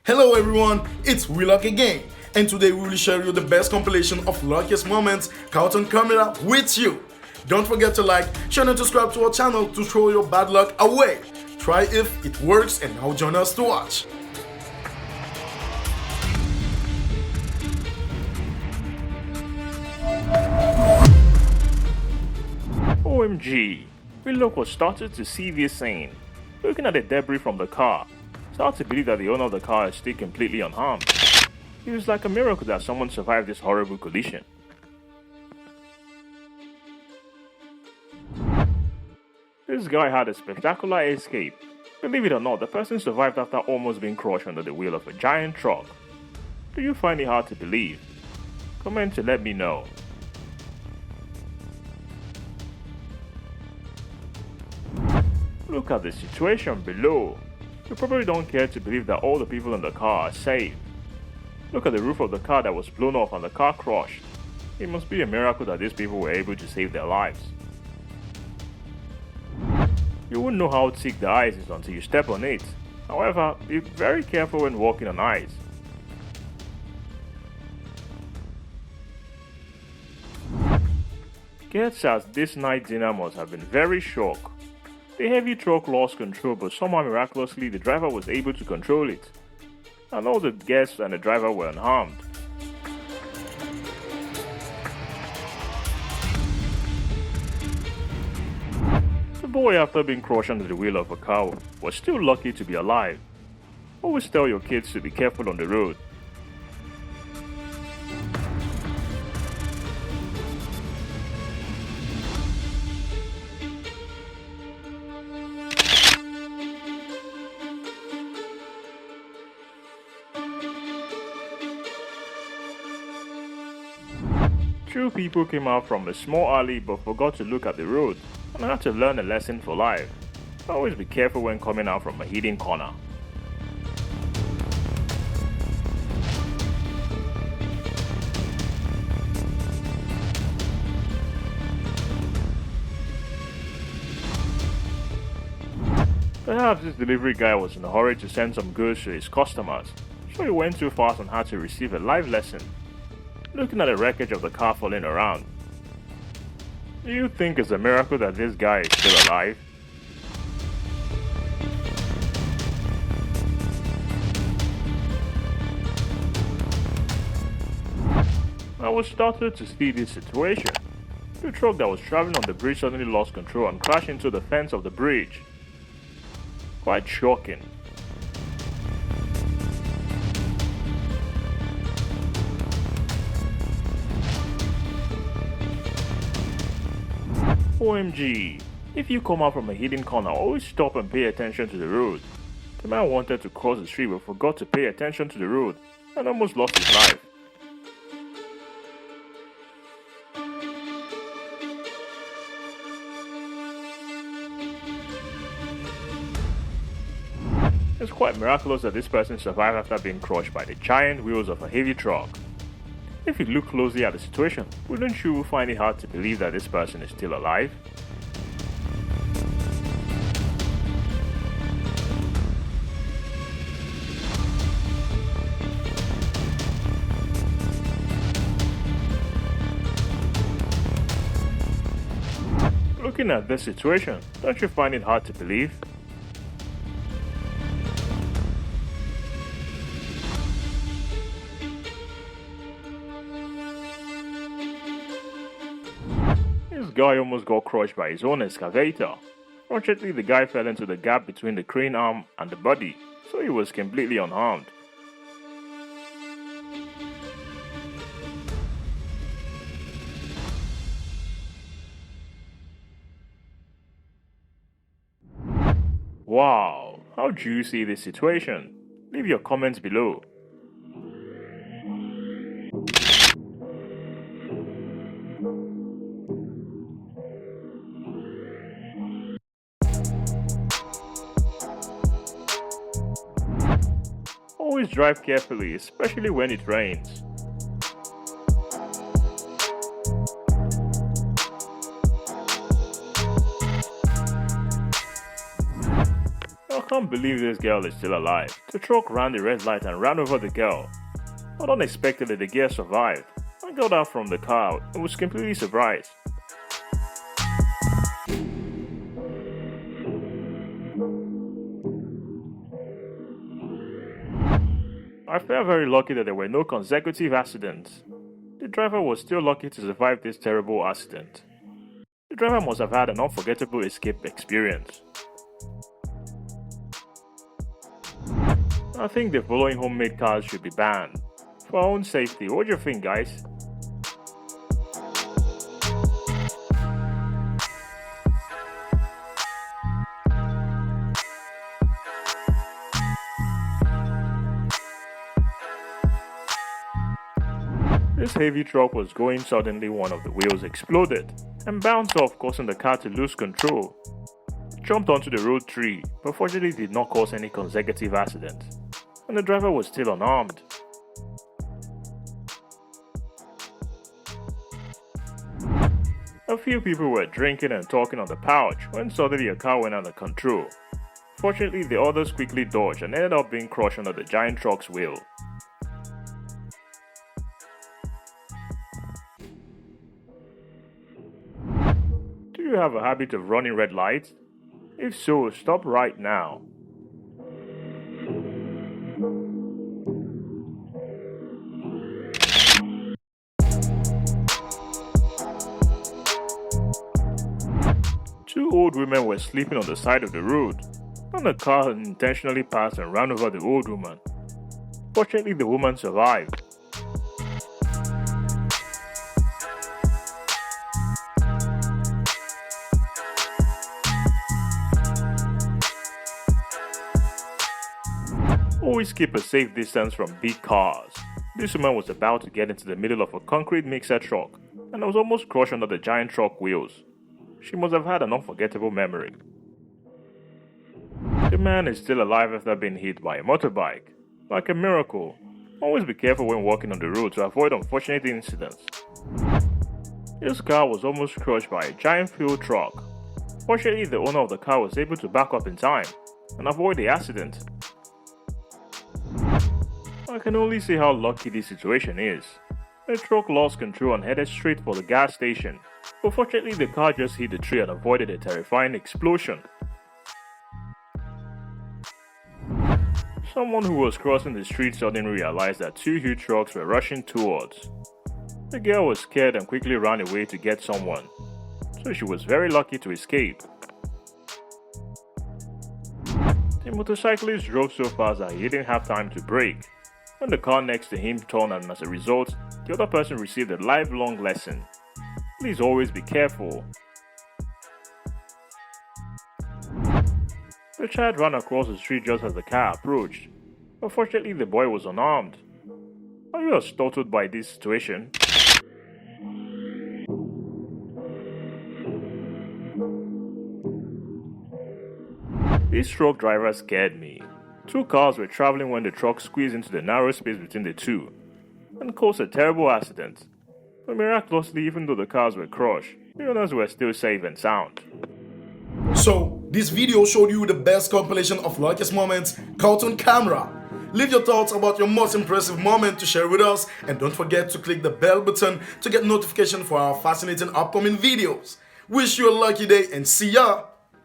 Hello everyone, it's WELUCK again, and today we will share you the best compilation of luckiest moments caught on camera with you. Don't forget to like, share and subscribe to our channel to throw your bad luck away. Try if it works and now join us to watch. OMG, WELUCK was started to see this scene. Looking at the debris from the car, it's hard to believe that the owner of the car is still completely unharmed. It was like a miracle that someone survived this horrible collision. This guy had a spectacular escape. Believe it or not, the person survived after almost being crushed under the wheel of a giant truck. Do you find it hard to believe? Comment to let me know. Look at the situation below. You probably don't care to believe that all the people in the car are safe. Look at the roof of the car that was blown off and the car crushed. It must be a miracle that these people were able to save their lives. You won't know how thick the ice is until you step on it. However, be very careful when walking on ice. Gets as this night dinner must have been very shocked. The heavy truck lost control, but somehow miraculously the driver was able to control it. And all the guests and the driver were unharmed. The boy, after being crushed under the wheel of a car, was still lucky to be alive. Always tell your kids to be careful on the road. Two people came out from a small alley but forgot to look at the road and had to learn a lesson for life. Always be careful when coming out from a hidden corner. Perhaps this delivery guy was in a hurry to send some goods to his customers, so he went too fast and had to receive a life lesson. Looking at the wreckage of the car falling around. Do you think it's a miracle that this guy is still alive? I was startled to see this situation. The truck that was traveling on the bridge suddenly lost control and crashed into the fence of the bridge. Quite shocking. OMG, if you come out from a hidden corner, always stop and pay attention to the road. The man wanted to cross the street but forgot to pay attention to the road and almost lost his life. It's quite miraculous that this person survived after being crushed by the giant wheels of a heavy truck. If you look closely at the situation, wouldn't you find it hard to believe that this person is still alive? Looking at this situation, don't you find it hard to believe? This guy almost got crushed by his own excavator. Fortunately, the guy fell into the gap between the crane arm and the body, so he was completely unharmed. Wow, how do you see this situation? Leave your comments below. Always drive carefully, especially when it rains. can't believe this girl is still alive. The truck ran the red light and ran over the girl. But unexpectedly, the girl survived. I got out from the car and was completely surprised. I felt very lucky that there were no consecutive accidents. The driver was still lucky to survive this terrible accident. The driver must have had an unforgettable escape experience. I think the following homemade cars should be banned. For our own safety, what do you think, guys? This heavy truck was going suddenly, one of the wheels exploded and bounced off, causing the car to lose control. It jumped onto the road tree, but fortunately did not cause any consecutive accidents, and the driver was still unharmed. A few people were drinking and talking on the pouch when suddenly a car went under control. Fortunately, the others quickly dodged and ended up being crushed under the giant truck's wheel. Do you have a habit of running red lights? If so, stop right now. Two old women were sleeping on the side of the road, and the car intentionally passed and ran over the old woman. Fortunately, the woman survived. Always keep a safe distance from big cars. This woman was about to get into the middle of a concrete mixer truck and was almost crushed under the giant truck wheels. She must have had an unforgettable memory. The man is still alive after being hit by a motorbike. Like a miracle. Always be careful when walking on the road to avoid unfortunate incidents. This car was almost crushed by a giant fuel truck. Fortunately, the owner of the car was able to back up in time and avoid the accident. I can only see how lucky this situation is. The truck lost control and headed straight for the gas station, but fortunately the car just hit the tree and avoided a terrifying explosion. Someone who was crossing the street suddenly realized that two huge trucks were rushing towards. The girl was scared and quickly ran away to get someone, so she was very lucky to escape. The motorcyclist drove so fast that he didn't have time to brake. When the car next to him turned, and as a result, the other person received a lifelong lesson. Please always be careful. The child ran across the street just as the car approached, but fortunately the boy was unarmed. Are you as startled by this situation? This truck driver scared me. Two cars were traveling when the truck squeezed into the narrow space between the two and caused a terrible accident. But miraculously, even though the cars were crushed, the owners were still safe and sound. So, this video showed you the best compilation of luckiest moments caught on camera. Leave your thoughts about your most impressive moment to share with us, and don't forget to click the bell button to get notification for our fascinating upcoming videos. Wish you a lucky day and see ya!